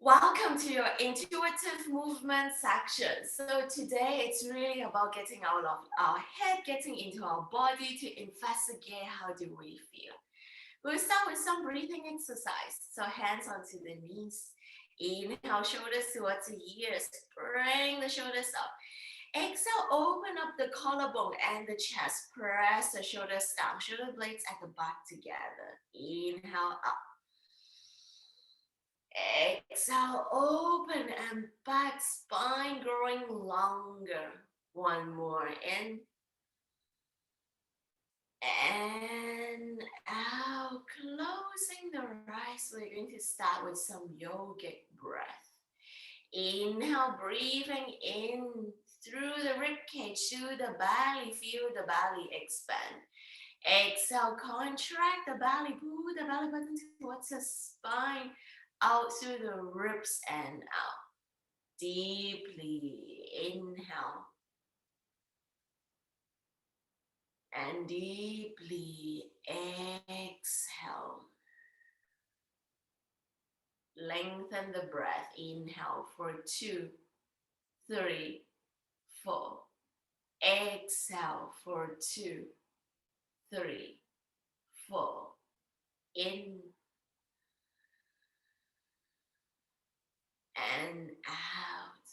Welcome to your intuitive movement section. So today it's really about getting out of our head, getting into our body to investigate how do we feel. We'll start with some breathing exercise. So hands onto the knees. Inhale, shoulders towards the ears. Bring the shoulders up. Exhale, open up the collarbone and the chest. Press the shoulders down. Shoulder blades at the back together. Inhale up. Exhale, open and back, spine growing longer. One more in and out. Closing the eyes, we're going to start with some yogic breath. Inhale, breathing in through the ribcage to the belly. Feel the belly expand. Exhale, contract the belly. Pull the belly button towards the spine. Out through the ribs and out. Deeply inhale. And deeply exhale. Lengthen the breath. Inhale for 2, 3, 4. Exhale for 2, 3, 4. In and out.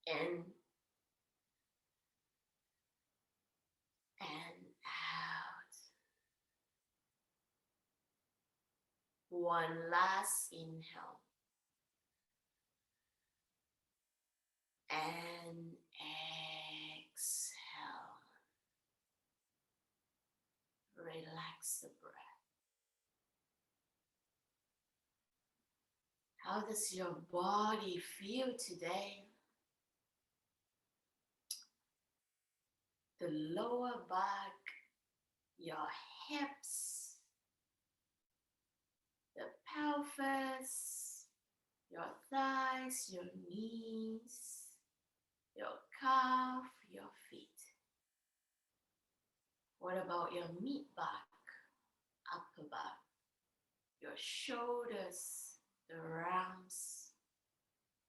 In and out. One last inhale. And exhale. Relax the breath. How does your body feel today? The lower back, your hips, the pelvis, your thighs, your knees, your calf, your feet. What about your mid back, upper back, your shoulders, the arms,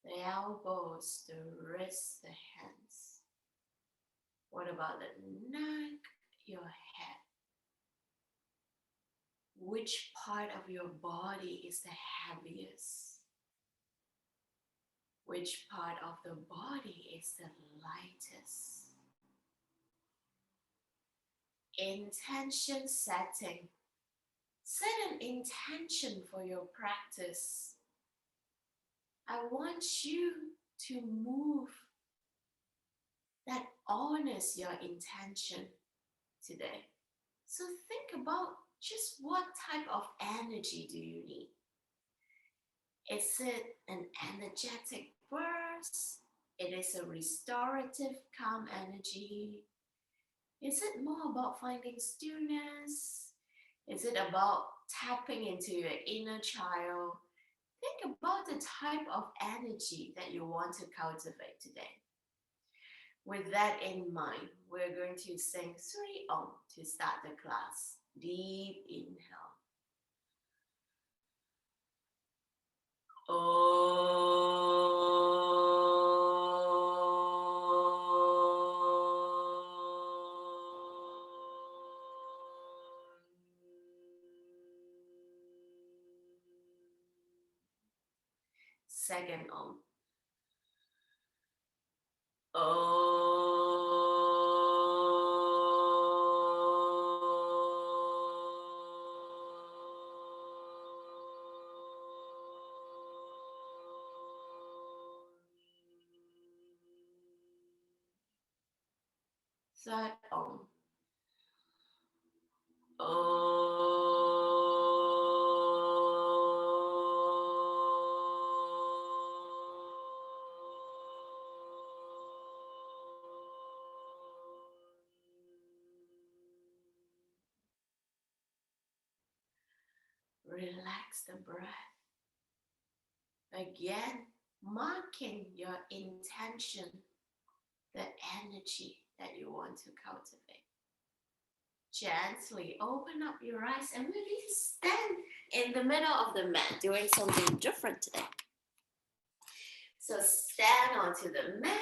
the elbows, the wrists, the hands? What about the neck, your head? Which part of your body is the heaviest? Which part of the body is the lightest? Intention setting. Set an intention for your practice. I want you to move that honors your intention today. So think about just what type of energy do you need? Is it an energetic burst? It is a restorative, calm energy? Is it more about finding stillness? Is it about tapping into your inner child? Think about the type of energy that you want to cultivate today. With that in mind, we're going to sing 3 Om to start the class. Deep inhale. Second Om. Third Om. Relax the breath. Again, marking your intention, the energy that you want to cultivate. Gently open up your eyes and maybe stand in the middle of the mat doing something different today. So stand onto the mat.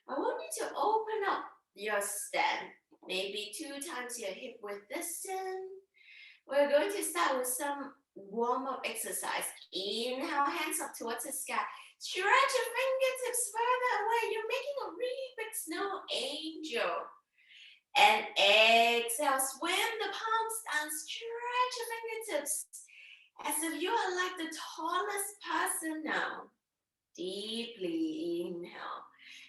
I want you to open up your stand, maybe 2 times your hip width distance. We're going to start with some warm-up exercise. Inhale, hands up towards the sky. Stretch your fingertips further away. You're making a really big snow angel. And exhale, swim the palms down. Stretch your fingertips as if you are like the tallest person now. Deeply inhale.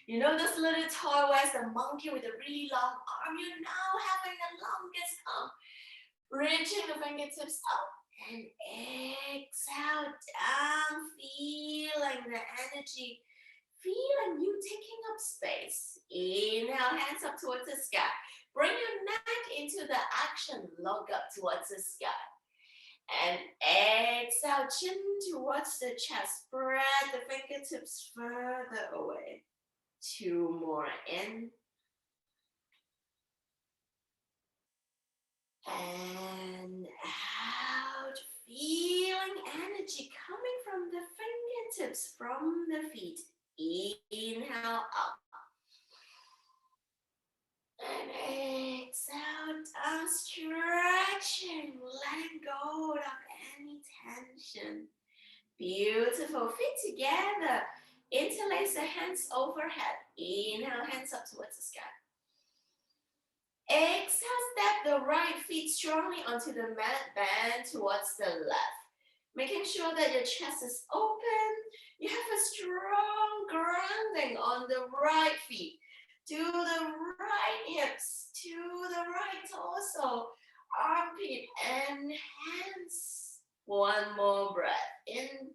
You know those little toy where's the monkey with a really long arm? You're now having the longest arm. Reaching the fingertips up and exhale down, feeling the energy, feeling you taking up space. Inhale, hands up towards the sky. Bring your neck into the action, look up towards the sky. And exhale, chin towards the chest. Spread the fingertips further away. 2 more in. And out. Feeling energy coming from the fingertips, from the feet. Inhale up. And exhale down, stretching, letting go of any tension. Beautiful. Feet together. Interlace the hands overhead. Inhale, hands up towards the sky. Exhale, step the right feet strongly onto the mat, bend towards the left. Making sure that your chest is open. You have a strong grounding on the right feet. To the right hips, to the right torso, armpit and hands. One more breath in.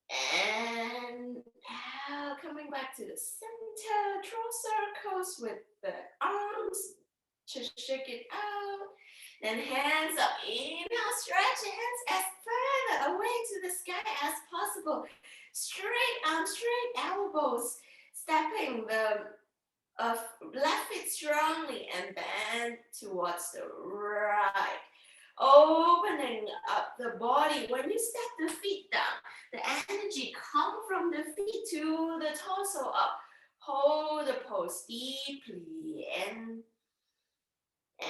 And out, coming back to the center, draw circles with the arms, just shake it out. Then hands up, inhale, stretch your hands as further away to the sky as possible. Straight arms, straight elbows, stepping the left foot strongly and bend towards the right. Opening up the body. When you step the feet down, the energy comes from the feet to the torso up. Hold the pose deeply in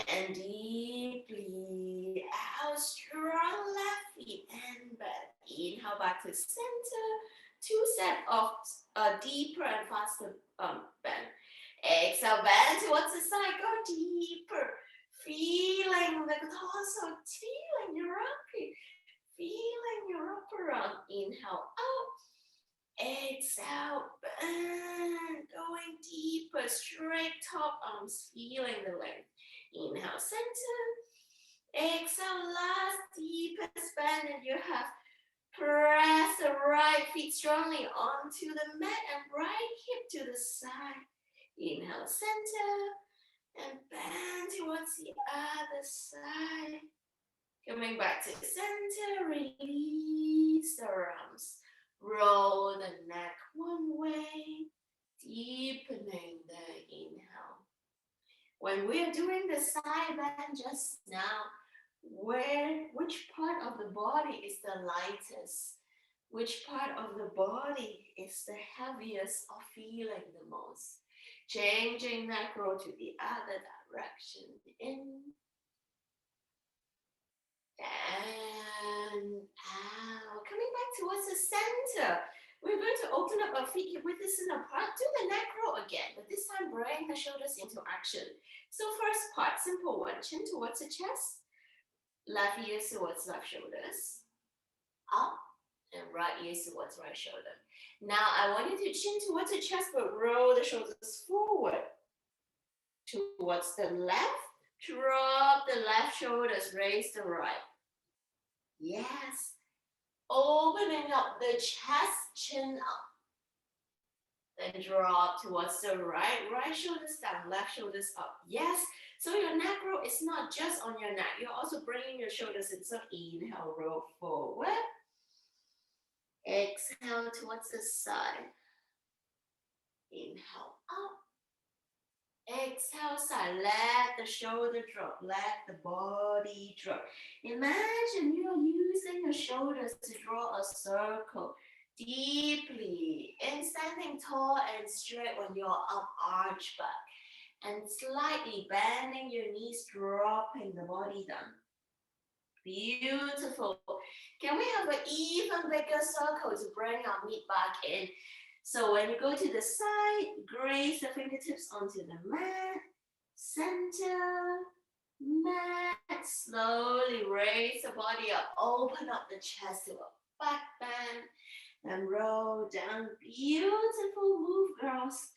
and deeply out. Strong left feet and bend. Inhale back to center. 2 sets of deeper and faster bend. Exhale, bend towards the side. Go deeper. Feeling the torso, feeling your armpit, feeling your upper arm. Inhale up. Exhale, bend. Going deeper. Straight top arms, feeling the length. Inhale, center. Exhale, last deepest bend that you have. Press the right feet strongly onto the mat and right hip to the side. Inhale, center. And bend towards the other side. Coming back to the center, release the arms. Roll the neck one way, deepening the inhale. When we're doing the side bend just now, which part of the body is the lightest? Which part of the body is the heaviest or feeling the most? Changing that roll to the other direction. In and out. Coming back towards the center. We're going to open up our feet with this in apart. Do the neck roll again, but this time bring the shoulders into action. So first part, simple one. Chin towards the chest. Left ear towards left shoulders. Up. And right ear towards right shoulder. Now I want you to chin towards the chest, but roll the shoulders forward. Towards the left, drop the left shoulders, raise the right. Yes. Opening up the chest, chin up. Then drop towards the right shoulders down, left shoulders up. Yes. So your neck roll is not just on your neck. You're also bringing your shoulders in. So inhale, roll forward. Exhale towards the side. Inhale up. Exhale, sigh. Let the shoulder drop. Let the body drop. Imagine you're using your shoulders to draw a circle deeply and standing tall and straight when you're up arch back and slightly bending your knees, dropping the body down. Beautiful. Can we have an even bigger circle to bring our meat back in? So when you go to the side, grace the fingertips onto the mat, center, mat, slowly raise the body up, open up the chest to a back bend, and roll down. Beautiful move, girls.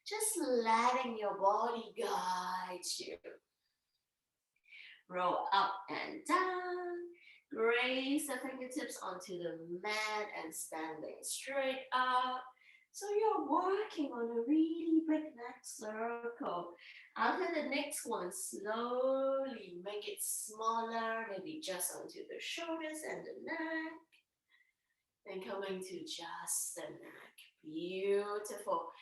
Just letting your body guide you. Roll up and down. Raise the fingertips onto the mat and standing straight up. So you're working on a really big neck circle. After the next one, slowly make it smaller, maybe just onto the shoulders and the neck. Then coming to just the neck. Beautiful.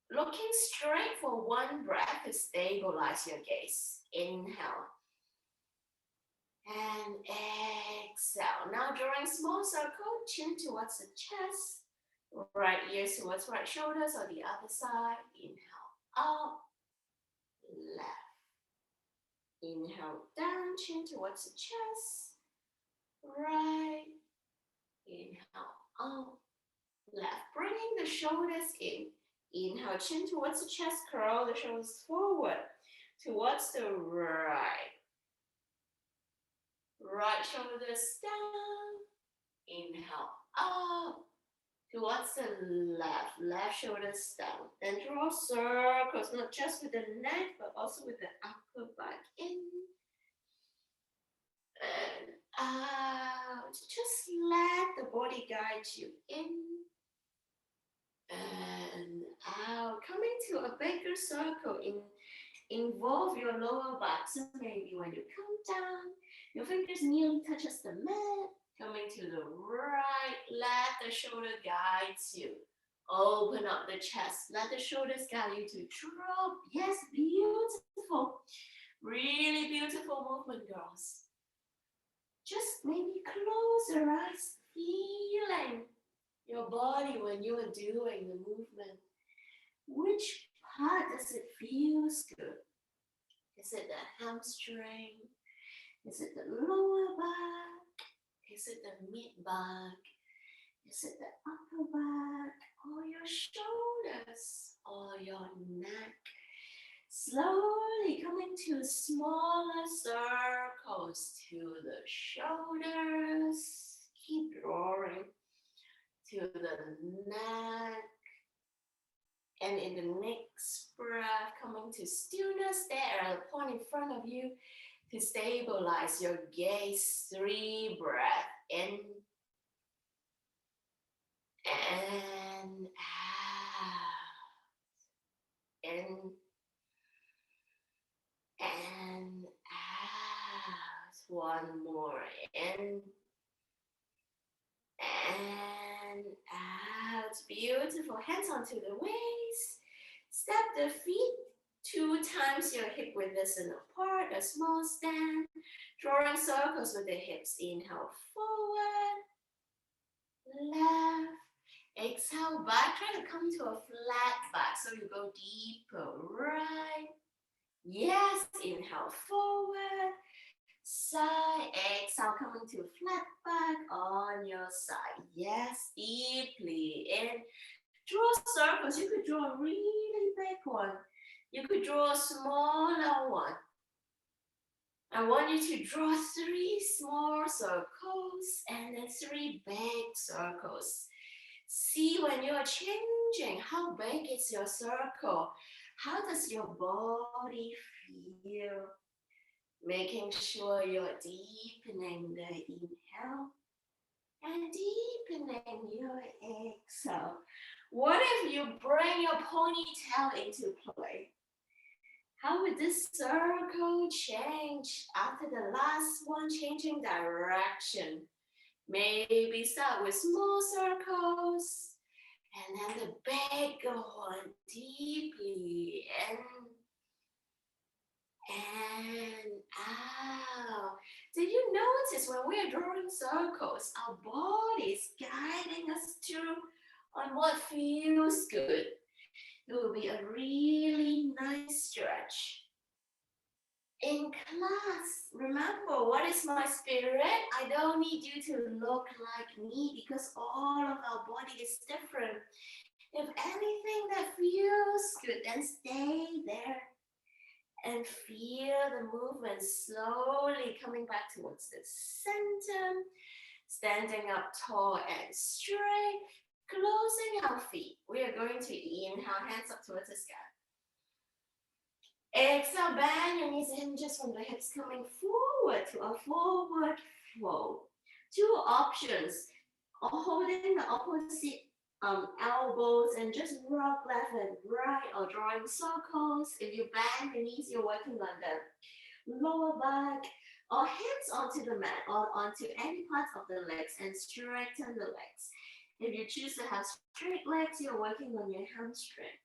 Looking straight for one breath to stabilize your gaze. Inhale. And exhale. Now drawing small circle, chin towards the chest, right ears towards right shoulders or the other side. Inhale up, left. Inhale down, chin towards the chest, right. Inhale up, left. Bringing the shoulders in. Inhale, chin towards the chest, curl the shoulders forward towards the right. Right shoulders down. Inhale up towards the left. Left shoulders down. Then draw circles, not just with the neck, but also with the upper back in and out. Just let the body guide you in and out. Coming to a bigger circle. Involve your lower back. So maybe when you come down, your fingers nearly touches the mat. Coming to the right, let the shoulder guide you. Open up the chest. Let the shoulders guide you to drop. Yes, beautiful. Really beautiful movement, girls. Just maybe close your eyes, feeling your body when you are doing the movement. Which part does it feels good? Is it the hamstring? Is it the lower back? Is it the mid back? Is it the upper back? Or your shoulders? Or your neck? Slowly coming to smaller circles to the shoulders. Keep drawing to the neck. And in the next breath, coming to stillness, there at a point in front of you to stabilize your gaze. 3 breaths in and out. In and out. One more in and out. Beautiful. Hands onto the waist. Step the feet 2 times your hip widths and apart. A small stand. Drawing circles with the hips. Inhale forward. Left. Exhale back. Try to come to a flat back. So you go deeper. Right. Yes. Inhale forward. Side, exhale, coming to a flat back on your side. Yes, deeply in. Draw circles. You could draw a really big one. You could draw a smaller one. I want you to draw 3 small circles and then 3 big circles. See when you're changing, how big is your circle? How does your body feel? Making sure you're deepening the inhale and deepening your exhale. What if you bring your ponytail into play? How would this circle change after the last one, changing direction? Maybe start with small circles and then the bigger one deeply in and out. Did you notice when we are drawing circles, our body is guiding us through on what feels good? It will be a really nice stretch. In class, remember, what is my spirit? I don't need you to look like me because all of our body is different. If anything that feels good, then stay there and feel the movement slowly coming back towards the center, standing up tall and straight, closing our feet. We are going to inhale, hands up towards the sky. Exhale, bend your knees, hinges from the hips coming forward to a forward fold. Two options, holding the opposite elbows and just rock left and right or drawing circles. If you bend the knees, you're working on the lower back or hands onto the mat or onto any part of the legs and straighten the legs. If you choose to have straight legs, you're working on your hamstring.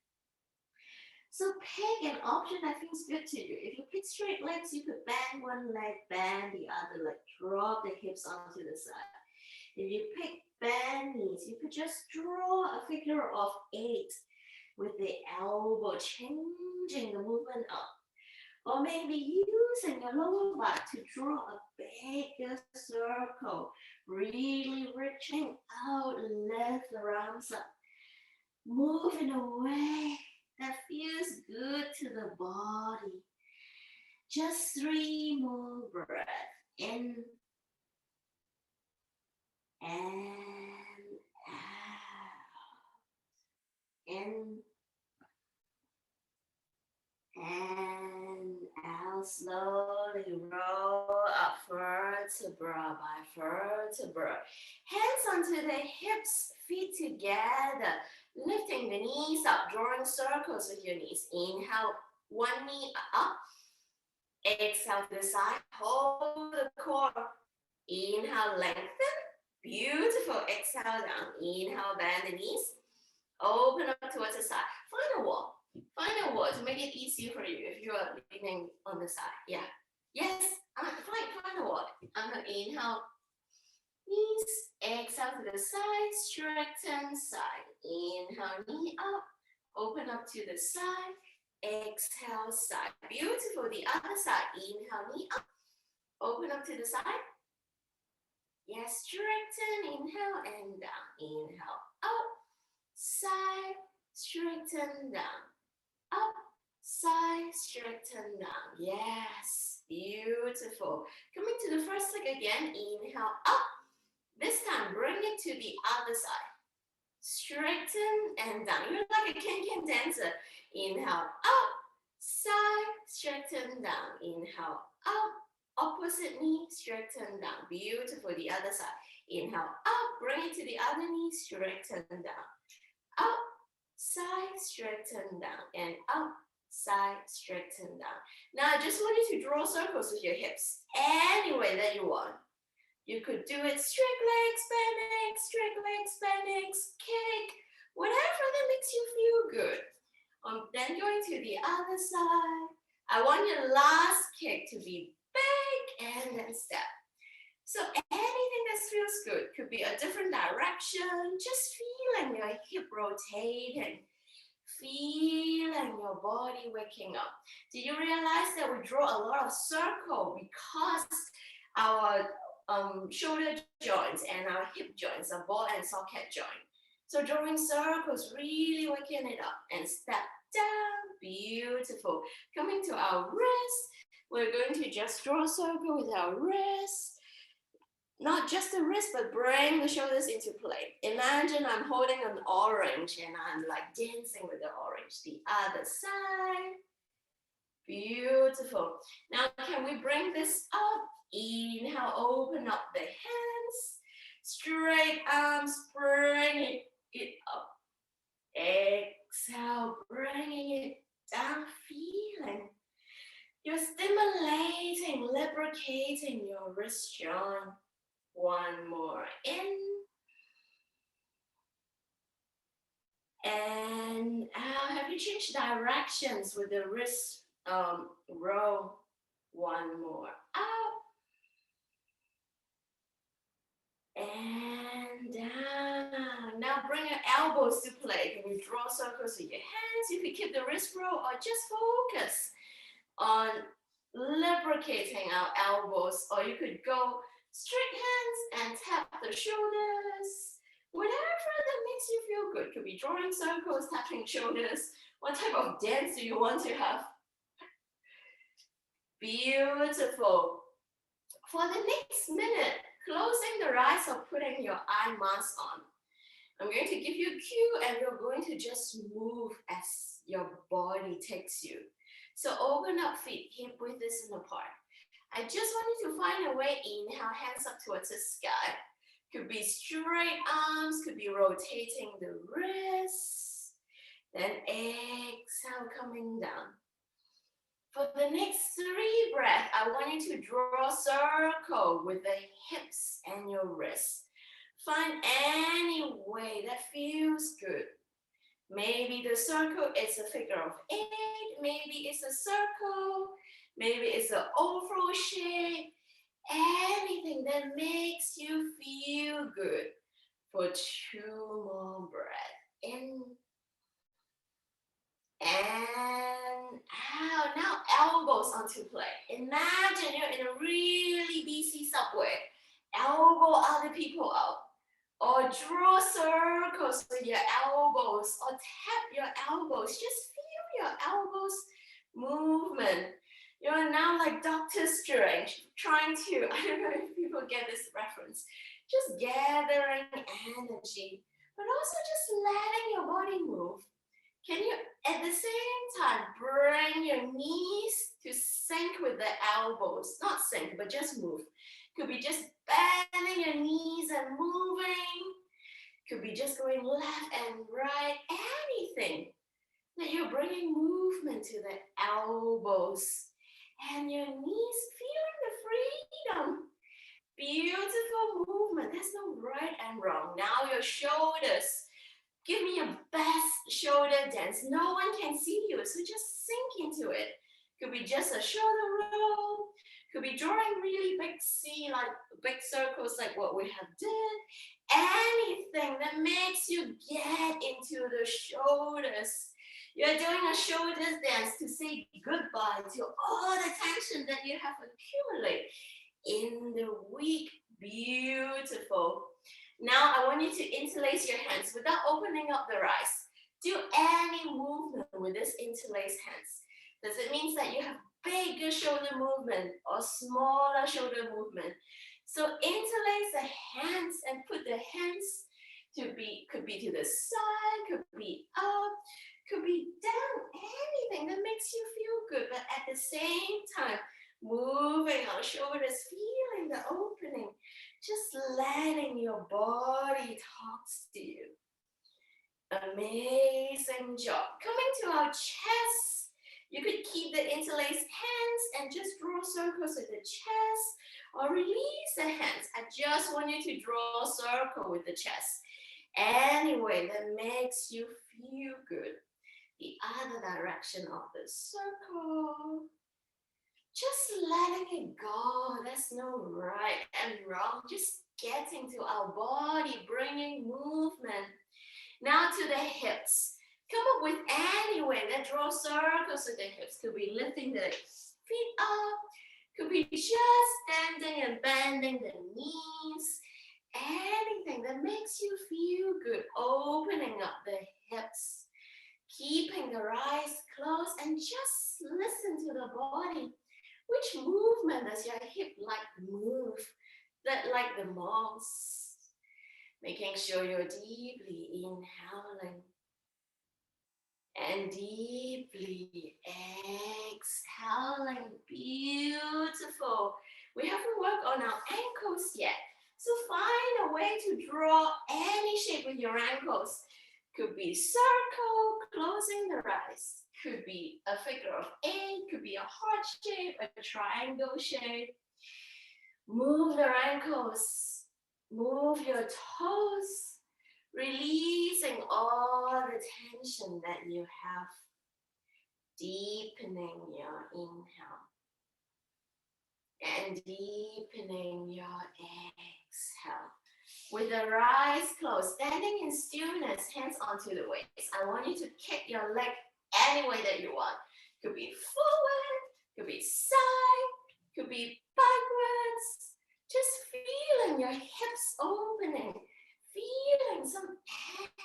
So pick an option that feels good to you. If you pick straight legs, you could bend one leg, bend the other leg, drop the hips onto the side. If you pick bend knees, you could just draw a figure of 8 with the elbow changing the movement up. Or maybe using your lower back to draw a bigger circle, really reaching out, lift the arms up, move in a way that feels good to the body. Just 3 more breaths. In and out. In and out. Slowly roll up vertebra by vertebra. Hands onto the hips, feet together. Lifting the knees up, drawing circles with your knees. Inhale, one knee up. Exhale to the side, hold the core. Inhale, lengthen. Beautiful. Exhale down. Inhale, bend the knees. Open up towards the side. Find a wall. Find a wall to make it easier for you if you are leaning on the side. Yeah. Yes. Find a wall. Inhale. Knees. Exhale to the side. Straighten side. Inhale, knee up. Open up to the side. Exhale, side. Beautiful. The other side. Inhale, knee up. Open up to the side. Yes, straighten. Inhale and down. Inhale, up. Side. Straighten down. Up. Side. Straighten down. Yes. Beautiful. Coming to the first leg again. Inhale, up. This time, bring it to the other side. Straighten and down. You're like a can-can dancer. Inhale, up, side, straighten down. Inhale, up, opposite knee, straighten down. Beautiful, the other side. Inhale, up, bring it to the other knee, straighten down. Up, side, straighten down. And up, side, straighten down. Now, I just want you to draw circles with your hips any way that you want. You could do it straight legs, bend legs, kick, whatever that makes you feel good. Then going to the other side. I want your last kick to be big and then step. So anything that feels good could be a different direction, just feeling your hip rotating, feeling your body waking up. Do you realize that we draw a lot of circle because our shoulder joints and our hip joints are ball and socket joint. So drawing circles, really waking it up and step down. Beautiful. Coming to our wrist, we're going to just draw a circle with our wrist. Not just the wrist, but bring the shoulders into play. Imagine I'm holding an orange and I'm like dancing with the orange. The other side. Beautiful. Now, can we bring this up? Inhale, open up the hands. Straight arms, bring it up. Exhale, bringing it down, feeling. You're stimulating, lubricating your wrist joint. One more in. And out. Have you changed directions with the wrist Roll one more out and down. Now bring your elbows to play. Can you draw circles with your hands? You can keep the wrist roll or just focus on lubricating our elbows, or you could go straight hands and tap the shoulders. Whatever that makes you feel good. Could be drawing circles, tapping shoulders. What type of dance do you want to have? Beautiful. For the next minute, closing the eyes or putting your eye mask on, I'm going to give you a cue and you're going to just move as your body takes you. So open up feet, hip width isn't apart. I just want you to find a way. Inhale, hands up towards the sky. Could be straight arms, could be rotating the wrists. Then exhale, coming down. For the next 3 breaths, I want you to draw a circle with the hips and your wrists. Find any way that feels good. Maybe the circle is a figure of 8, maybe it's a circle, maybe it's an oval shape. Anything that makes you feel good. For 2 more breaths. In and out. Now elbows onto play. Imagine you're in a really busy subway. Elbow other people out. Or draw circles with your elbows. Or tap your elbows. Just feel your elbows movement. You're now like Doctor Strange, trying to, I don't know if people get this reference, just gathering energy, but also just letting your body move. Can you, at the same time, bring your knees to sync with the elbows? Not sync, but just move. Could be just bending your knees and moving. Could be just going left and right. Anything that you're bringing movement to the elbows and your knees, feeling the freedom. Beautiful movement. There's no right and wrong. Now your shoulders. Give me your best shoulder dance. No one can see you, so just sink into it. Could be just a shoulder roll. Could be drawing really big like big circles like what we have did. Anything that makes you get into the shoulders. You're doing a shoulders dance to say goodbye to all the tension that you have accumulated in the week. Beautiful. Now I want you to interlace your hands without opening up the eyes. Do any movement with this interlaced hands. Does it mean that you have bigger shoulder movement or smaller shoulder movement? So interlace the hands and put the hands could be to the side, could be up, could be down, anything that makes you feel good, but at the same time, moving our shoulders, feeling the opening, just letting your body talk to you. Amazing job. Coming to our chest, you could keep the interlaced hands and just draw circles with the chest or release the hands. I just want you to draw a circle with the chest. Any way that makes you feel good. The other direction of the circle. Just letting it go. There's no right and wrong. Just getting to our body, bringing movement. Now to the hips. Come up with any way that draw circles with the hips. Could be lifting the feet up. Could be just standing and bending the knees. Anything that makes you feel good. Opening up the hips. Keeping the eyes closed and just listen to the body. Which movement does your hip like move? That like the most. Making sure you're deeply inhaling and deeply exhaling. Beautiful. We haven't worked on our ankles yet. So find a way to draw any shape with your ankles. Could be circle, closing the eyes. Could be a figure of 8, could be a heart shape, a triangle shape. Move the ankles, move your toes, releasing all the tension that you have. Deepening your inhale and deepening your exhale. With the eyes closed, standing in stillness, hands onto the waist. I want you to kick your leg any way that you want. Could be forward, could be side, could be backwards. Just feeling your hips opening, feeling some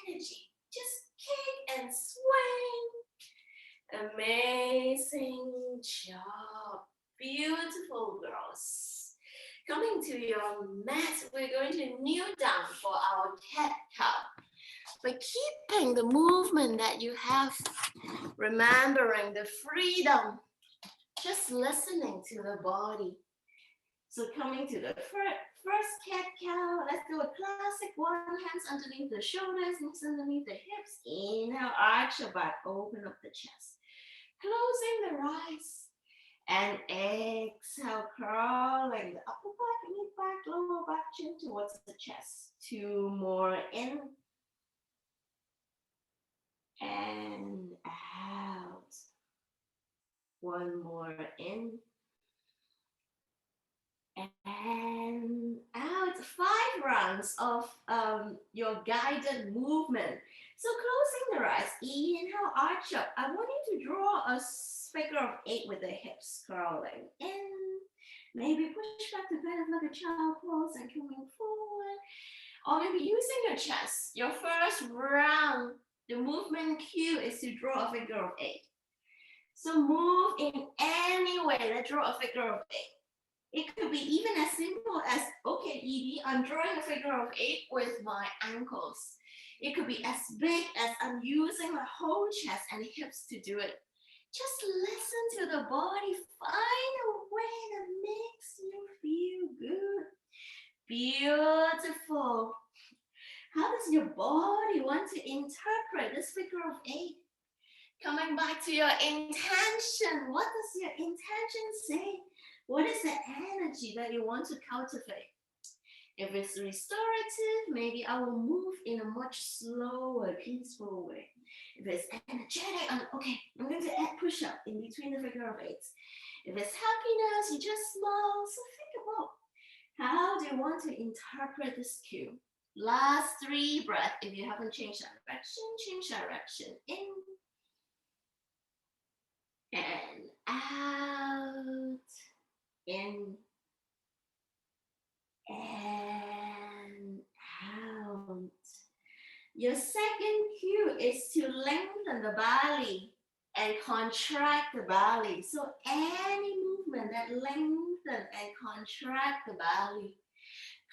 energy. Just kick and swing. Amazing job. Beautiful girls. Coming to your mat, we're going to kneel down for our cat cow. But keeping the movement that you have, remembering the freedom, just listening to the body. So coming to the first cat cow, let's do a classic one, hands underneath the shoulders, knees underneath the hips. Inhale, arch your back, open up the chest. Closing the eyes. And exhale, crawling the upper back, mid back, lower back, chin towards the chest. 2 more in. And out. 1 more in. And out. 5 rounds of your guided movement. So closing the eyes, inhale, arch up. I want you to draw a figure of 8 with the hips curling in. Maybe push back to kind of like a child pose and coming forward. Or maybe using your chest. Your first round, the movement cue is to draw a figure of 8. So move in any way. Let's draw a figure of 8. It could be even as simple as, okay, Edie, I'm drawing a figure of 8 with my ankles. It could be as big as I'm using my whole chest and hips to do it. Just listen to the body. Find a way that makes you feel good. Beautiful. How does your body want to interpret this figure of 8? Coming back to your intention. What does your intention say? What is the energy that you want to cultivate? If it's restorative, maybe I will move in a much slower, peaceful way. If it's energetic, I'm going to add push-up in between the figure of 8s. If it's happiness, you just smile. So think about how do you want to interpret this cue? Last 3 breaths. If you haven't changed direction, change direction. In and out. In and out. Your second cue is to lengthen the belly and contract the belly. So any movement that lengthens and contract the belly.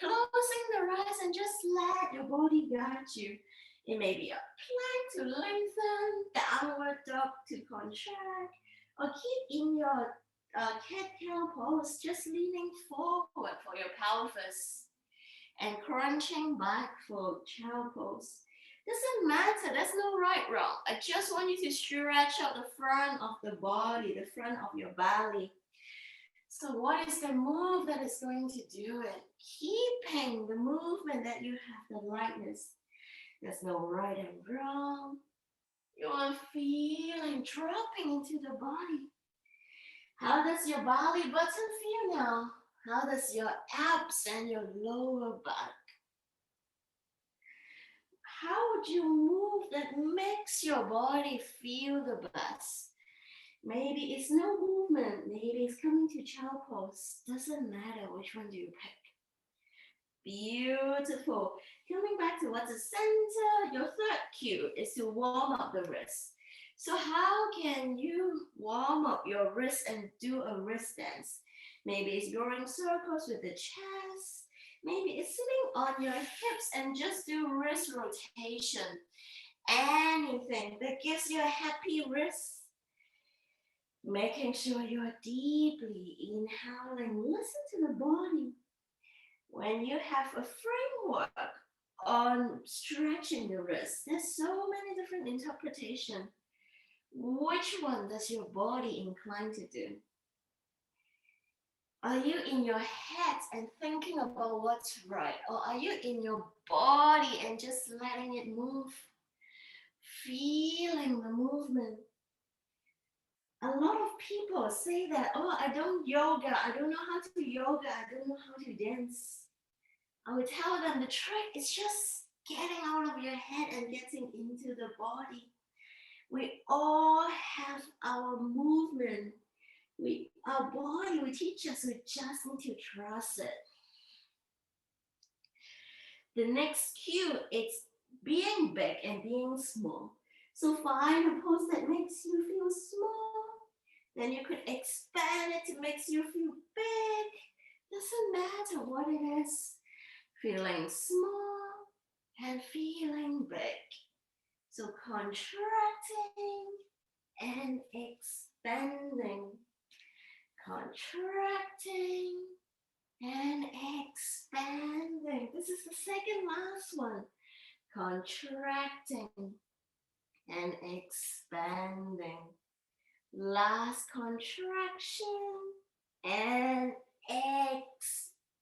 Closing the eyes and just let your body guide you. It may be a plank to lengthen, downward dog to contract, or keep in your cat-cow pose, just leaning forward for your pelvis and crunching back for child pose. Doesn't matter, there's no right wrong. I just want you to stretch out the front of the body, the front of your belly. So what is the move that is going to do it? Keeping the movement that you have, the lightness. There's no right and wrong. You are feeling dropping into the body. How does your belly button feel now? How does your abs and your lower back? How would you move that makes your body feel the best? Maybe it's no movement. Maybe it's coming to child pose. Doesn't matter which one do you pick. Beautiful. Coming back to what's the center, your third cue is to warm up the wrist. So how can you warm up your wrist and do a wrist dance? Maybe it's drawing circles with the chest. Maybe it's sitting on your hips and just do wrist rotation. Anything that gives you a happy wrist. Making sure you're deeply inhaling. Listen to the body. When you have a framework on stretching the wrist, there's so many different interpretations. Which one does your body incline to do? Are you in your head and thinking about what's right? Or are you in your body and just letting it move? Feeling the movement. A lot of people say that, oh, I don't yoga, I don't know how to yoga, I don't know how to dance. I would tell them the trick is just getting out of your head and getting into the body. We all have our movement. Our body will teach us, we just need to trust it. The next cue is being big and being small. So find a pose that makes you feel small. Then you could expand it to make you feel big. Doesn't matter what it is. Feeling small and feeling big. So contracting and expanding. Contracting and expanding. This is the second last one. Contracting and expanding. Last contraction and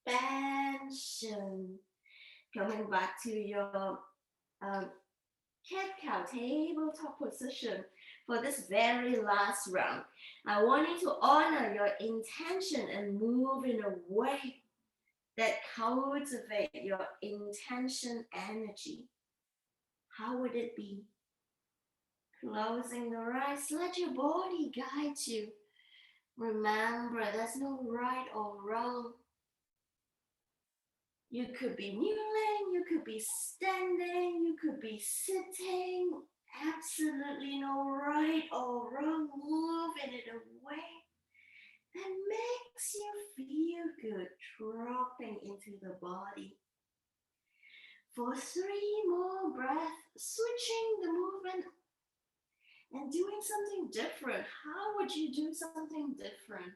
expansion. Coming back to your cat-cow tabletop position for this very last round. I want you to honor your intention and move in a way that cultivate your intention energy. How would it be? Closing the eyes, let your body guide you. Remember, there's no right or wrong. You could be kneeling, you could be standing, you could be sitting. Absolutely no right or wrong. Move in a way that makes you feel good, dropping into the body. For 3 more breaths, switching the movement and doing something different. How would you do something different?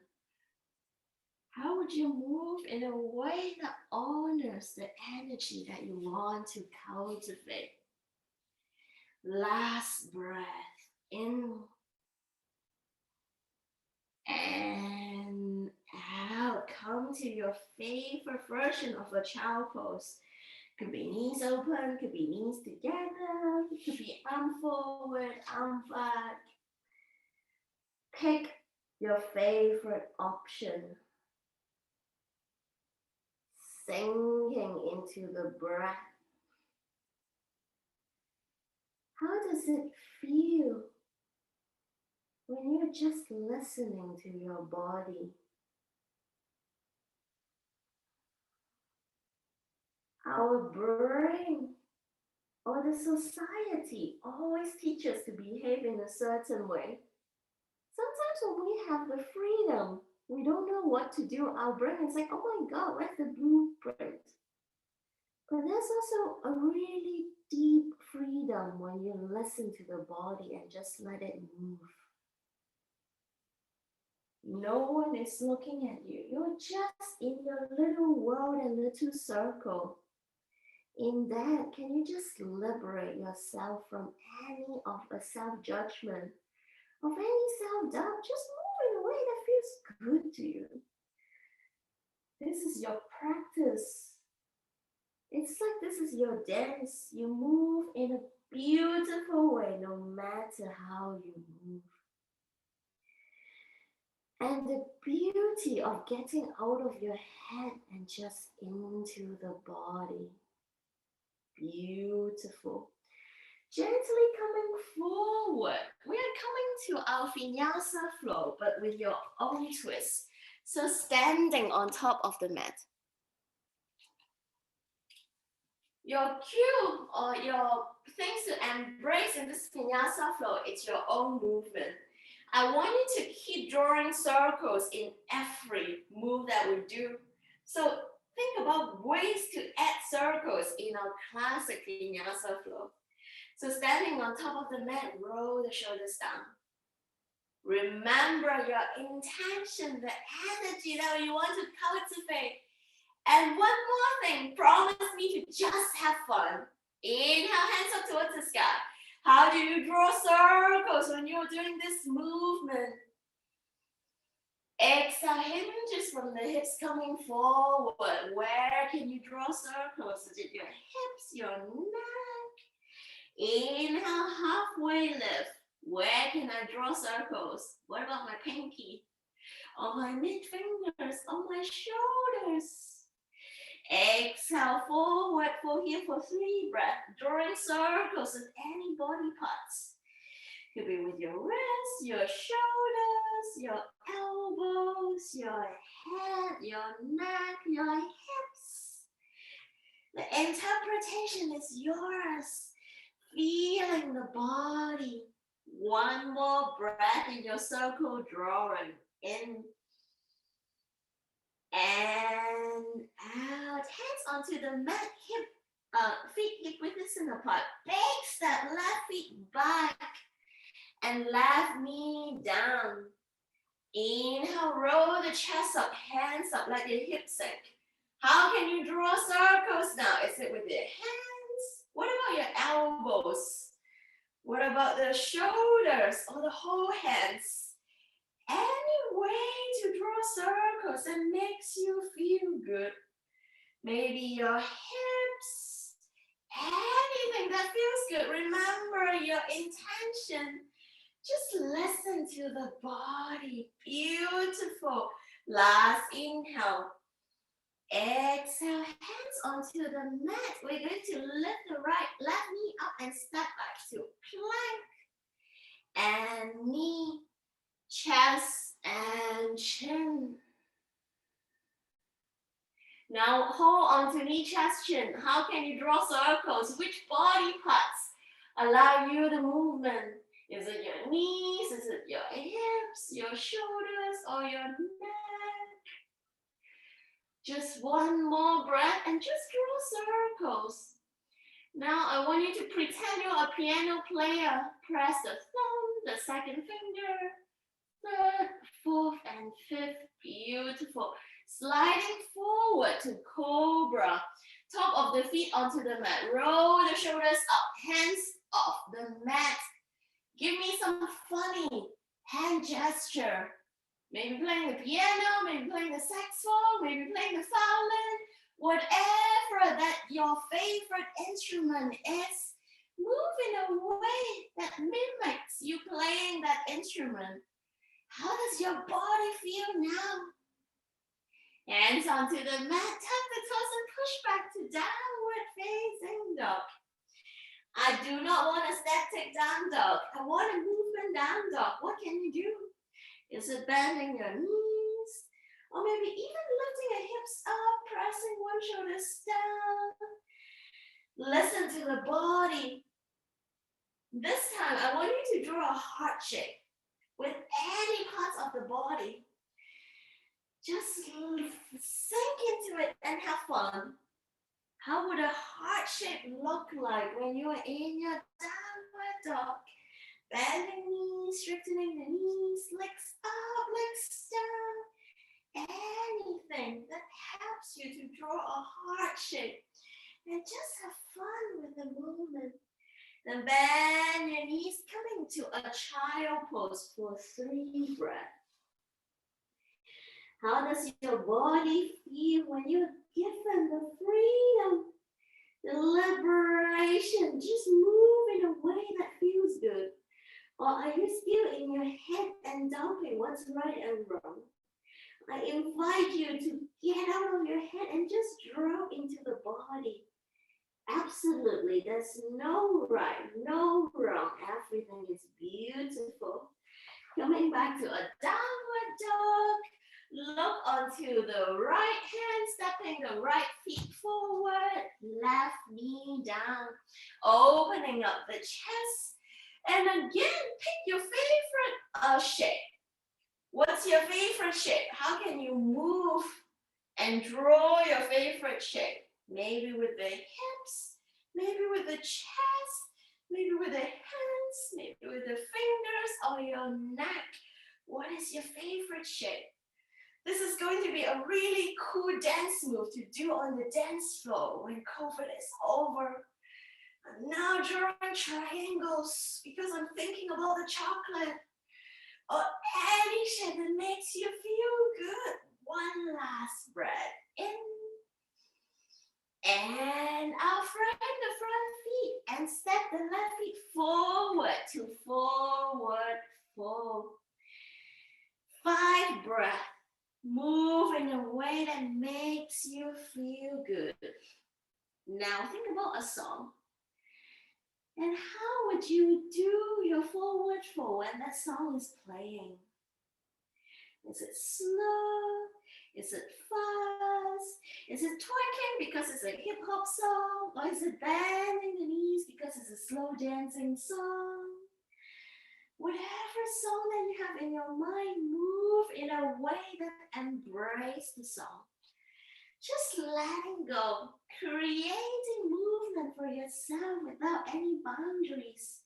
How would you move in a way that honors the energy that you want to cultivate? Last breath in and out. Come to your favorite version of a child pose. Could be knees open, could be knees together, it could be arm forward, arm back. Pick your favorite option. Sinking into the breath. How does it feel when you're just listening to your body? Our brain or the society always teaches to behave in a certain way. Sometimes when we have the freedom, we don't know what to do. Our brain is like, oh my God, where's the blueprint? But there's also a really deep freedom when you listen to the body and just let it move. No one is looking at you. You're just in your little world and little circle. In that, can you just liberate yourself from any of a self-judgment, of any self-doubt? Just move in a way that feels good to you. This is your practice. It's like this is your dance. You move in a beautiful way, no matter how you move. And the beauty of getting out of your head and just into the body. Beautiful. Gently coming forward. We are coming to our vinyasa flow, but with your own twist. So standing on top of the mat. Your cue or your things to embrace in this vinyasa flow, it's your own movement. I want you to keep drawing circles in every move that we do. So think about ways to add circles in our classic vinyasa flow. So standing on top of the mat, roll the shoulders down. Remember your intention, the energy that you want to cultivate. And one more thing, promise me to just have fun. Inhale, hands up towards the sky. How do you draw circles when you're doing this movement? Exhale, hinges from the hips coming forward. Where can you draw circles? Is it your hips, your neck? Inhale, halfway lift. Where can I draw circles? What about my pinky? On my mid fingers, on my shoulders. Exhale, forward, for here for 3 breaths. Drawing circles in any body parts. Could be with your wrists, your shoulders, your elbows, your head, your neck, your hips. The interpretation is yours. Feeling the body. One more breath in your circle drawing. In and out. Hands onto the mat, feet hip width apart. Big step, left feet back and left knee down. Inhale, roll the chest up, hands up, let your hips sink. How can you draw circles now? Is it with your hands? What about your elbows? What about the shoulders or the whole hands? Any way to draw circles that makes you feel good. Maybe your hips, anything that feels good. Remember your intention. Just listen to the body. Beautiful. Last inhale. Exhale, hands onto the mat. We're going to lift the left knee up and step back to plank. And knee, chest, and chin. Now hold on to knee, chest, chin. How can you draw circles? Which body parts allow you the movement? Is it your knees? Is it your hips, your shoulders, or your neck? Just one more breath and just draw circles. Now I want you to pretend you're a piano player. Press the thumb, the second finger, third, fourth, and fifth. Beautiful. Sliding forward to cobra. Top of the feet onto the mat. Roll the shoulders up, hands off the mat. Give me some funny hand gesture. Maybe playing the piano, maybe playing the saxophone, maybe playing the violin. Whatever that your favorite instrument is, move in a way that mimics you playing that instrument. How does your body feel now? Hands onto the mat, tap the toes and push back to downward facing dog. I do not want a static down dog. I want a movement down dog. What can you do? Is it bending your knees? Or maybe even lifting your hips up, pressing one shoulder down. Listen to the body. This time, I want you to draw a heart shape with any parts of the body. Just sink into it and have fun. How would a heart shape look like when you are in your downward dog? Bending knees, straightening the knees, legs up, legs down. Anything that helps you to draw a heart shape. And just have fun with the movement. Then bend your knees, coming to a child pose for 3 breaths. How does your body feel when you're given the freedom, the liberation? Just move in a way that feels good. Or are you still in your head and doubting what's right and wrong? I invite you to get out of your head and just draw into the body. Absolutely, there's no right, no wrong. Everything is beautiful. Coming back to a downward dog. Look onto the right hand, stepping the right feet forward, left knee down, opening up the chest. And again, pick your favorite shape. What's your favorite shape? How can you move and draw your favorite shape? Maybe with the hips, maybe with the chest, maybe with the hands, maybe with the fingers or your neck. What is your favorite shape? This is going to be a really cool dance move to do on the dance floor when COVID is over. I'm now drawing triangles because I'm thinking about the chocolate. Or any shape that makes you feel good. One last breath in. And out, front the front feet and and step the left feet forward to forward fold. 5 breaths. Move in a way that makes you feel good. Now think about a song. And how would you do your forward fold when that song is playing? Is it slow? Is it fast? Is it twerking because it's a hip hop song? Or is it bending the knees because it's a slow dancing song? Whatever song that you have in your mind, move in a way that embraces the song. Just letting go, creating movement for yourself without any boundaries.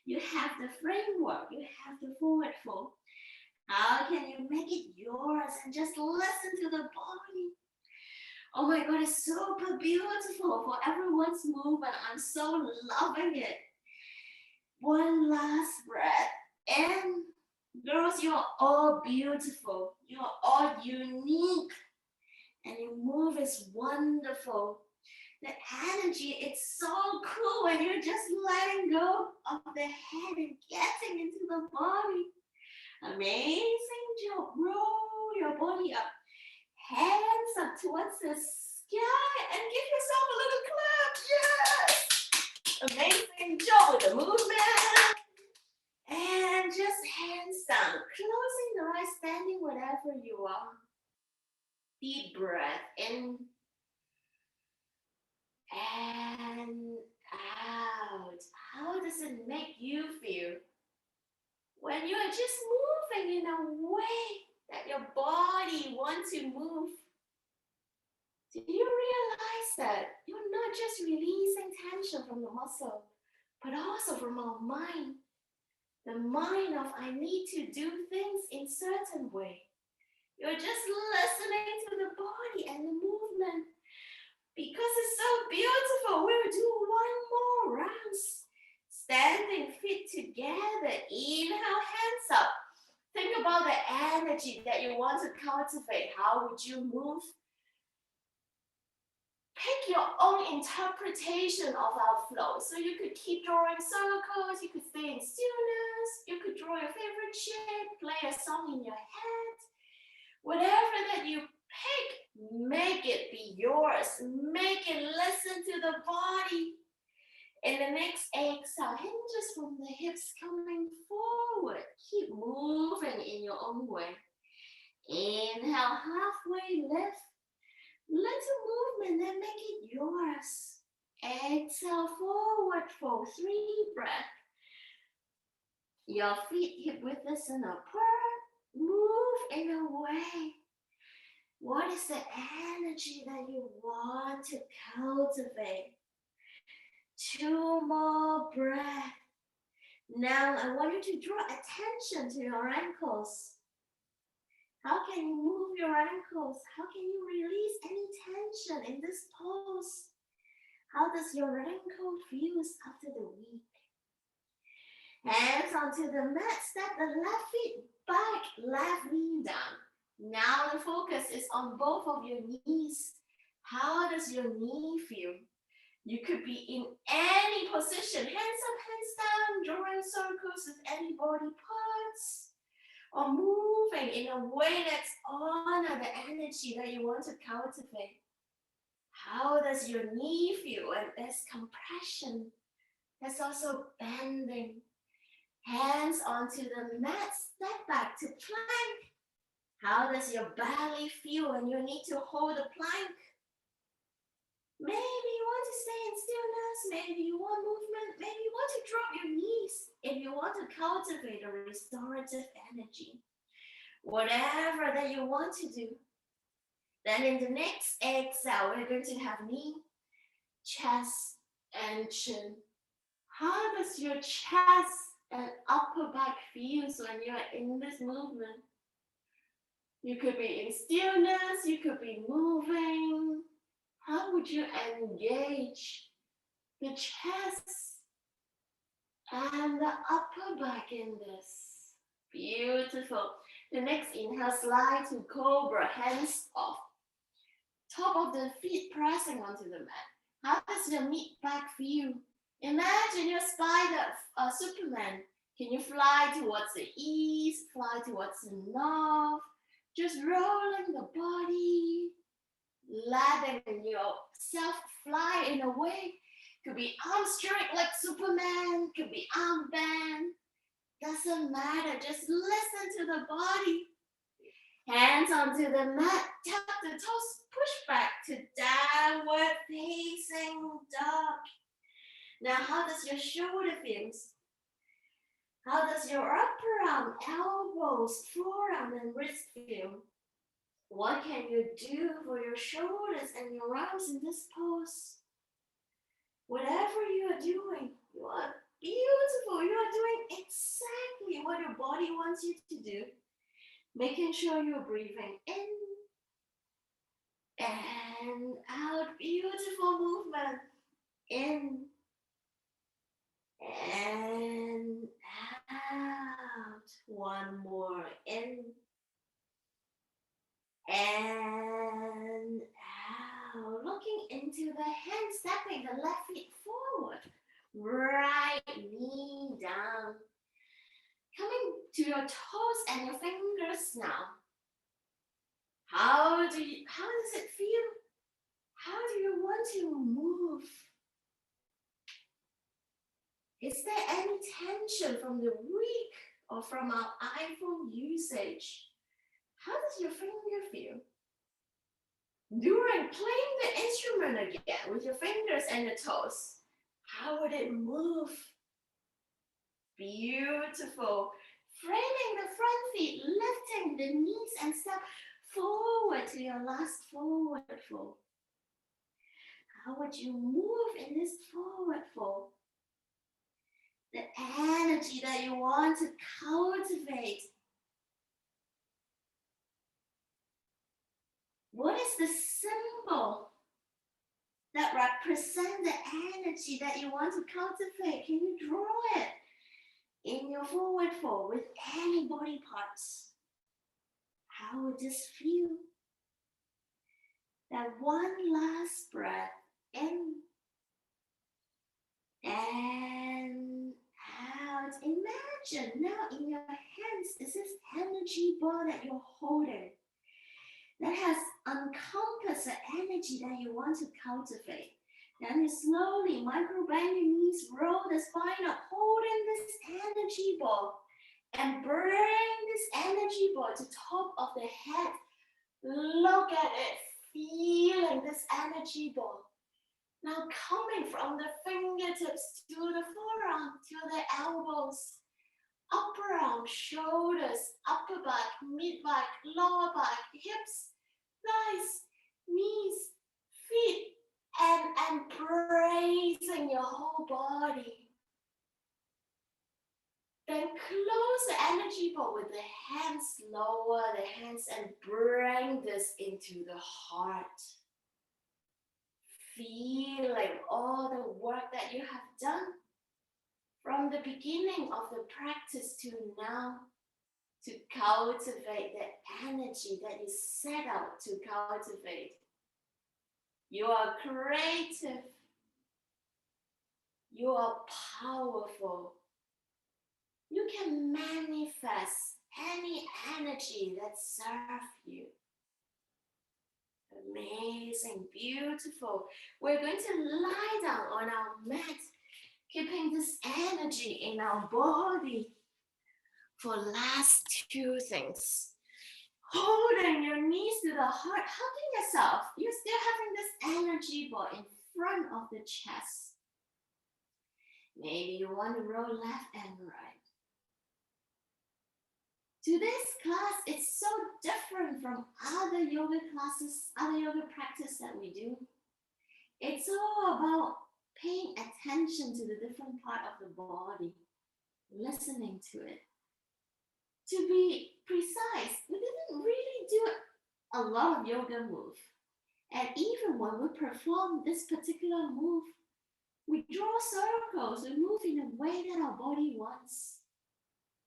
You have the framework, you have the forward fold. How can you make it yours and just listen to the body? Oh my God, it's super beautiful for everyone's movement. I'm so loving it. One last breath. And girls, you're all beautiful. You're all unique. And your move is wonderful. The energy, it's so cool when you're just letting go of the head and getting into the body. Amazing job. Roll your body up. Hands up towards the sky and give yourself a little clap. Yes! Amazing job with the movement. And just hands down. Closing the eyes, standing wherever you are. Deep breath in and out. How does it make you feel when you are just moving in a way that your body wants to move? Do you realize that you're not just releasing tension from the muscle, but also from our mind? The mind of I need to do things in certain way. You're just listening to the body and the movement. Because it's so beautiful, we'll do one more round. Standing feet together. Inhale, hands up. Think about the energy that you want to cultivate. How would you move? Pick your own interpretation of our flow. So you could keep drawing circles, you could stay in stillness, you could draw your favorite shape, play a song in your head. Whatever that you pick, make it be yours. Make it listen to the body. In the next exhale, hinges from the hips coming forward. Keep moving in your own way. Inhale, halfway lift. Little movement and make it yours. Exhale, forward fold, 3 breaths. Your feet hip width is apart. Move in a way. What is the energy that you want to cultivate? 2 more breaths. Now I want you to draw attention to your ankles. How can you move your ankles? How can you release any tension in this pose? How does your ankle feel after the week? Hands onto the mat, step the left feet back, left knee down. Now the focus is on both of your knees. How does your knee feel? You could be in any position, hands up, hands down, drawing circles with any body parts, or moving in a way that's honor the energy that you want to cultivate. How does your knee feel when there's compression? There's also bending. Hands onto the mat, step back to plank. How does your belly feel when you need to hold a plank? Maybe you want to stay in stillness, maybe you want movement, maybe you want to drop your knees if you want to cultivate a restorative energy. Whatever that you want to do. Then in the next exhale, we're going to have knee, chest, and chin. How does your chest and upper back feel when you're in this movement? You could be in stillness, you could be moving. How would you engage the chest and the upper back in this? Beautiful. The next inhale, slide to cobra, hands off. Top of the feet pressing onto the mat. How does your mid back feel? Imagine you're spider, Superman. Can you fly towards the east, fly towards the north, just rolling the body, letting yourself fly in a way. Could be arm straight like Superman, could be arm bend. Doesn't matter, just listen to the body. Hands onto the mat, tap the toes, push back to downward facing dog. Now, how does your shoulder feel? How does your upper arm, elbows, forearm, and wrist feel? What can you do for your shoulders and your arms in this pose? Whatever you are doing, you are beautiful. You are doing exactly what your body wants you to do. Making sure you're breathing in and out. Beautiful movement. In and out. One more. In and out. Looking into the hands, stepping the left feet forward. Right knee down. Coming to your toes and your fingers now. How does it feel? How do you want to move? Is there any tension from the week or from our iPhone usage? How does your finger feel? During playing the instrument again with your fingers and your toes, how would it move? Beautiful. Framing the front feet, lifting the knees and step forward to your last forward fold. How would you move in this forward fold? The energy that you want to cultivate. What is the symbol that represents the energy that you want to cultivate? Can you draw it in your forward fold with any body parts? How would this feel? That one last breath in and out. Imagine now in your hands is this energy ball that you're holding that has encompassed the energy that you want to cultivate. Then you slowly micro bend your knees, roll the spine up, holding this energy ball and bring this energy ball to top of the head. Look at it, feeling this energy ball. Now coming from the fingertips to the forearm, to the elbows, upper arm, shoulders, upper back, mid back, lower back, hips, thighs, knees, feet, and embracing your whole body. Then close the energy ball with the hands, lower the hands and bring this into the heart. Feeling all the work that you have done from the beginning of the practice to now to cultivate the energy that you set out to cultivate. You are creative. You are powerful. You can manifest any energy that serves you. Amazing, beautiful. We're going to lie down on our mat, keeping this energy in our body for last two things. Holding your knees to the heart, hugging yourself. You're still having this energy ball in front of the chest. Maybe you want to roll left and right. Today's class is so different from other yoga classes, other yoga practice that we do. It's all about paying attention to the different part of the body, listening to it. To be precise, we didn't really do a lot of yoga move. And even when we perform this particular move, we draw circles, we move in a way that our body wants.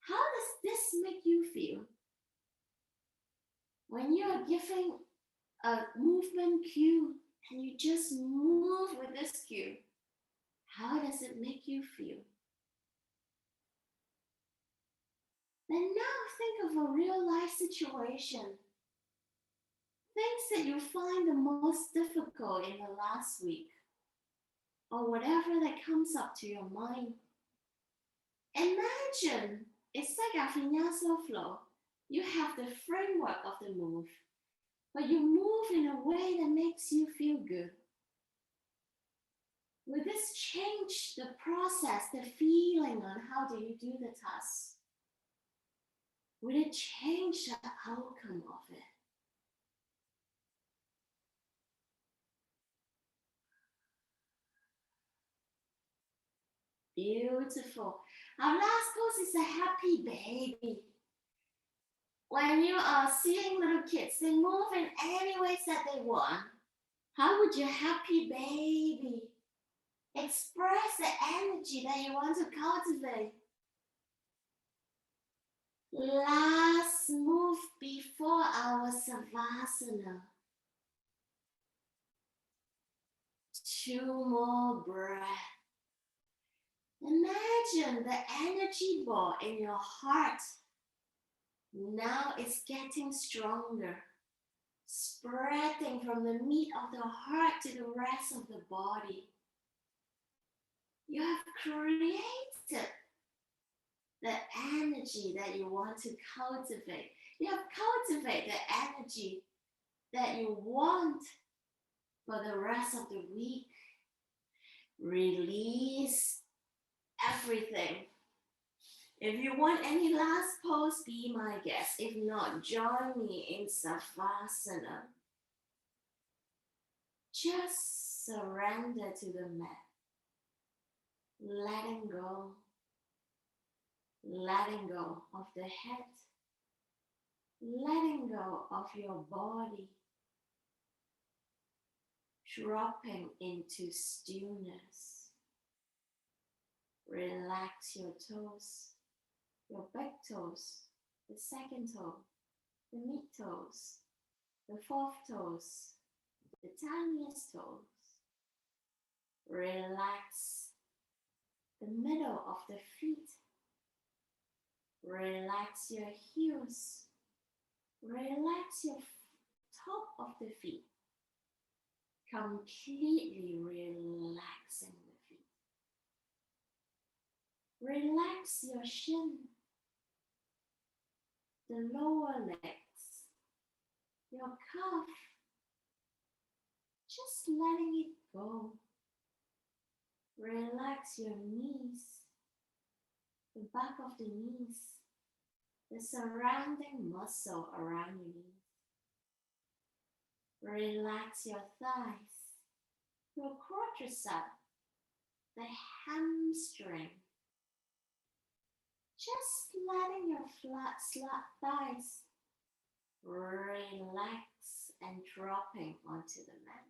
How does this make you feel? When you are giving a movement cue and you just move with this cue, How does it make you feel? Then now think of a real life situation. Things that you find the most difficult in the last week, or whatever that comes up to your mind. Imagine it's like a vinyasa flow. You have the framework of the move, but you move in a way that makes you feel good. Will this change the process, the feeling on how do you do the task? Will it change the outcome of it? Beautiful. Our last pose is a happy baby. When you are seeing little kids, they move in any ways that they want. How would your happy baby express the energy that you want to cultivate? Last move before our savasana. 2 more breaths. Imagine the energy ball in your heart. Now it's getting stronger, spreading from the meat of the heart to the rest of the body. You have created the energy that you want to cultivate. You have cultivated the energy that you want for the rest of the week. Release everything. If you want any last pose, be my guest. If not, join me in Savasana. Just surrender to the mat. Letting go of the head, letting go of your body, dropping into stillness. Relax your toes, your big toes, the second toe, the mid toes, the fourth toes, the tiniest toes. Relax the middle of the feet. Relax your heels. Relax your top of the feet. Completely relaxing the feet. Relax your shin, the lower legs, your calf. Just letting it go. Relax your knees, the back of the knees, the surrounding muscle around your knees. Relax your thighs, your quadricep, the hamstring. Just letting your flat thighs relax and dropping onto the mat.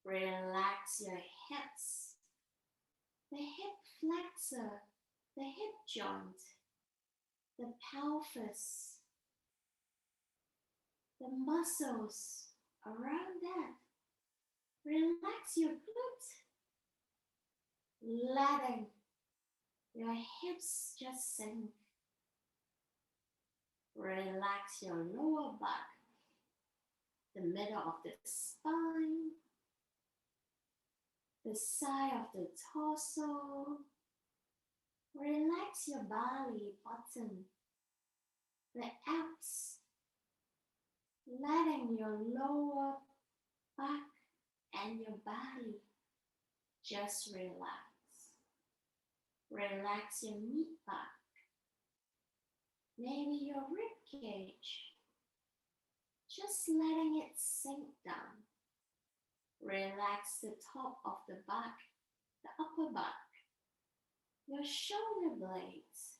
Relax your hips, the hip flexor, the hip joint, the pelvis, the muscles around that. Relax your glute, letting your hips just sink. Relax your lower back, the middle of the spine, the side of the torso. Relax your belly button, the abs, letting your lower back and your belly just relax. Relax your mid back, maybe your rib cage, just letting it sink down. Relax the top of the back, the upper back, your shoulder blades,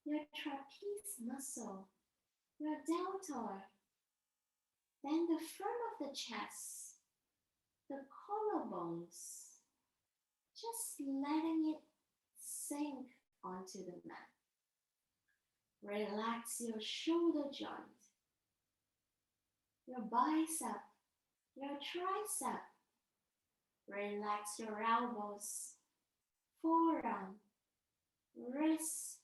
your trapeze muscle, your deltoid, then the front of the chest, the collarbones, just letting it sink onto the mat. Relax your shoulder joint, your bicep, your tricep, Relax your elbows, forearm, wrist.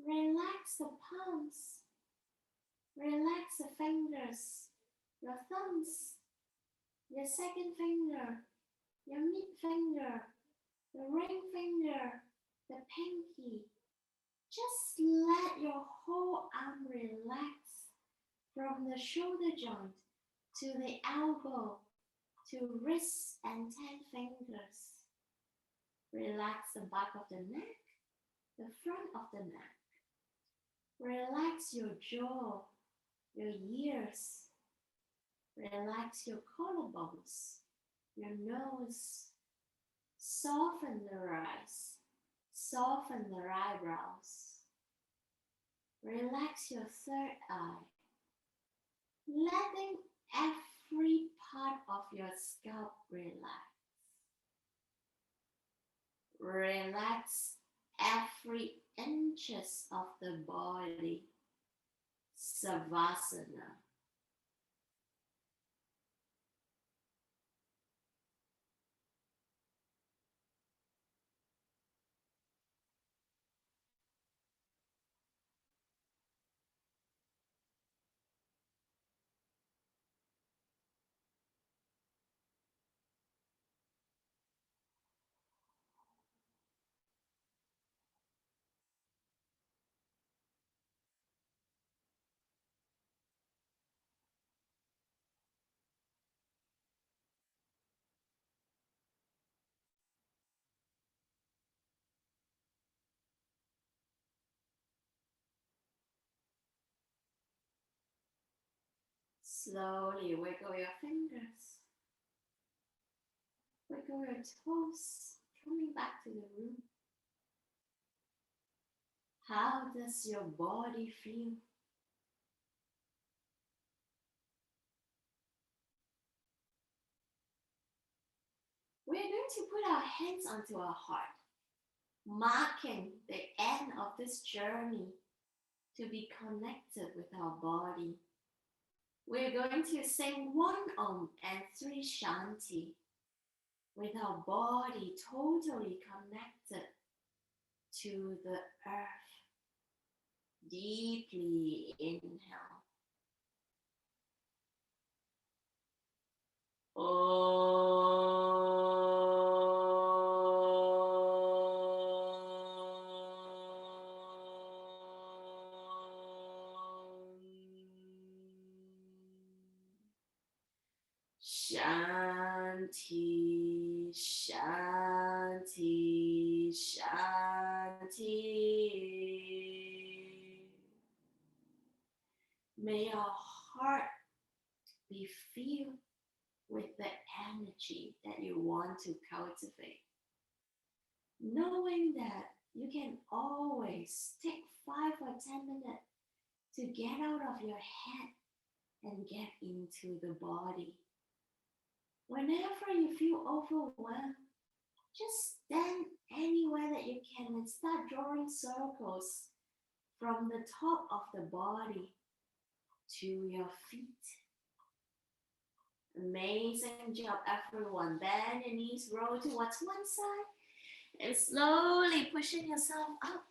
Relax the palms. Relax the fingers, your thumbs, your second finger, your mid finger, the ring finger, the pinky. Just let your whole arm relax from the shoulder joint to the elbow to wrist and 10 fingers. Relax the back of the neck, the front of the neck. Relax your jaw, your ears. Relax your collarbones, your nose. Soften the eyes, soften the eyebrows. Relax your third eye, letting every part of your scalp relax. Relax every inches of the body. Savasana. Slowly wiggle your fingers. Wiggle your toes, coming back to the room. How does your body feel? We're going to put our hands onto our heart, marking the end of this journey to be connected with our body. We're going to sing 1 Om and 3 Shanti with our body totally connected to the earth. Deeply inhale. Shanti, Shanti, Shanti. May our heart be filled with the energy that you want to cultivate. Knowing that you can always take 5 or 10 minutes to get out of your head and get into the body. Whenever you feel overwhelmed, just stand anywhere that you can and start drawing circles from the top of the body to your feet. Amazing job, everyone. Bend your knees, roll towards one side, and slowly pushing yourself up